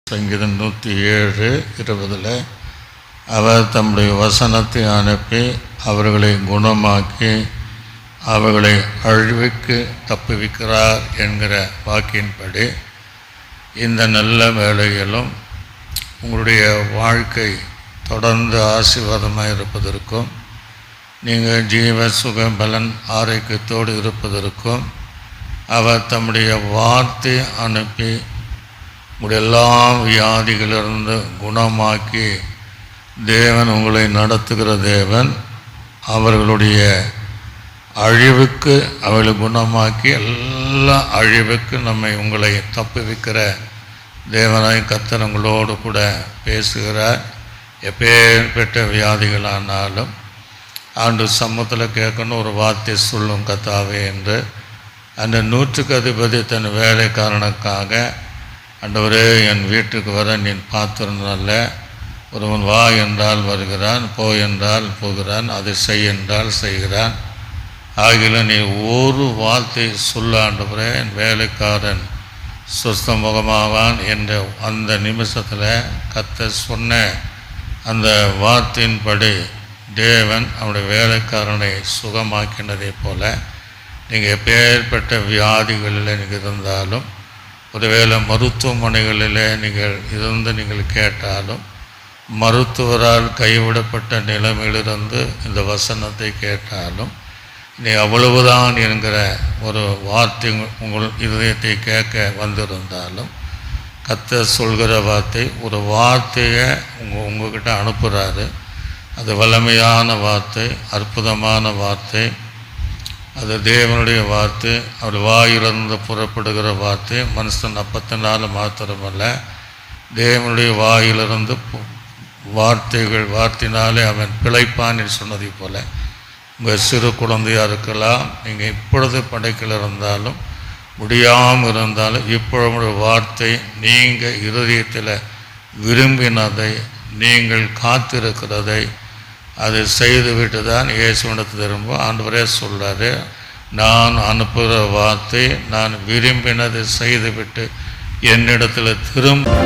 சங்கீதம் 107:20 அவர் தம்முடைய வசனத்தை அனுப்பி அவர்களை குணமாக்கி அவர்களை அழிவுக்கு தப்புவிக்கிறார் என்கிற வாக்கின்படி இந்த நல்ல வேளையிலும் உங்களுடைய வாழ்க்கை தொடர்ந்து ஆசீர்வாதமாக இருப்பதற்கும் நீங்கள் ஜீவ சுக பலன் ஆரோக்கியத்தோடு இருப்பதற்கும் அவர் தம்முடைய வார்த்தை அனுப்பி உங்களுடைய எல்லா வியாதிகளிலிருந்து குணமாக்கி தேவன் உங்களை நடத்துகிற தேவன். அவர்களுடைய அழிவுக்கு அவர்களை குணமாக்கி எல்லா அழிவுக்கு உங்களை தப்புவிக்கிற தேவனாய் கர்த்தர் உங்களோடு கூட பேசுகிறார். எப்பேற்பட்ட வியாதிகளானாலும் ஆண்டு சமூகத்தில் கேட்கணும், ஒரு வார்த்தை சொல்லும் கர்த்தாவே என்று. அந்த 100க்கு அதிபதி தன் வேலைக்காரனுக்காக, ஆண்டவரே என் வீட்டுக்கு வர நீ பார்த்திருந்தல்ல, ஒருவன் வா என்றால் வருகிறான், போ என்றால் போகிறான், அதை செய் என்றால் செய்கிறான். ஆகிய நீ ஒரு வார்த்தை சொல்ல ஆண்டவரே, என் வேலைக்காரன் சுஸ்தமுகமாவான் என்ற அந்த நிமிஷத்தில் கர்த்தர் சொன்ன அந்த வார்த்தையின்படி தேவன் அவருடைய வேலைக்காரனை சுகமாக்கினதை போல நீங்கள் எப்பேற்பட்ட வியாதிகளில் நீங்கள் இருந்தாலும், ஒருவேளை மருத்துவமனைகளில் நீங்கள் கேட்டாலும், மருத்துவரால் கைவிடப்பட்ட நிலைமையிலிருந்து இந்த வசனத்தை கேட்டாலும், நீ அவ்வளவுதான் என்கிற ஒரு வார்த்தை உங்கள் இதயத்தை கேட்க வந்திருந்தாலும், கர்த்தர் சொல்கிற வார்த்தை, ஒரு வார்த்தையை உங்கள்கிட்ட அனுப்புகிறாரு. அது வல்லமையான வார்த்தை, அற்புதமான வார்த்தை, அது தேவனுடைய வார்த்தை. அவர் வாயிலிருந்து புறப்படுகிற வார்த்தை மனுஷன் அப்பத்தினால மாத்திரமல்ல, தேவனுடைய வாயிலிருந்து வார்த்தையினாலே அவன் பிழைப்பான் என்று சொன்னதை போல, உங்கள் சிறு குழந்தையாக இருக்கலாம், நீங்கள் இப்பொழுது படைக்கல இருந்தாலும் முடியாமல் இருந்தாலும், இப்பொழுது வார்த்தை நீங்கள் இருதயத்தில் விரும்பினதை, நீங்கள் காத்திருக்கிறதை அதை செய்துவிட்டு தான் இயேசுவிடத்து திரும்ப ஆண்டவரே சொல்கிறாரு, நான் அனுப்புகிற வார்த்தை நான் விரும்பினதை செய்துவிட்டு என்னிடத்தில் திரும்ப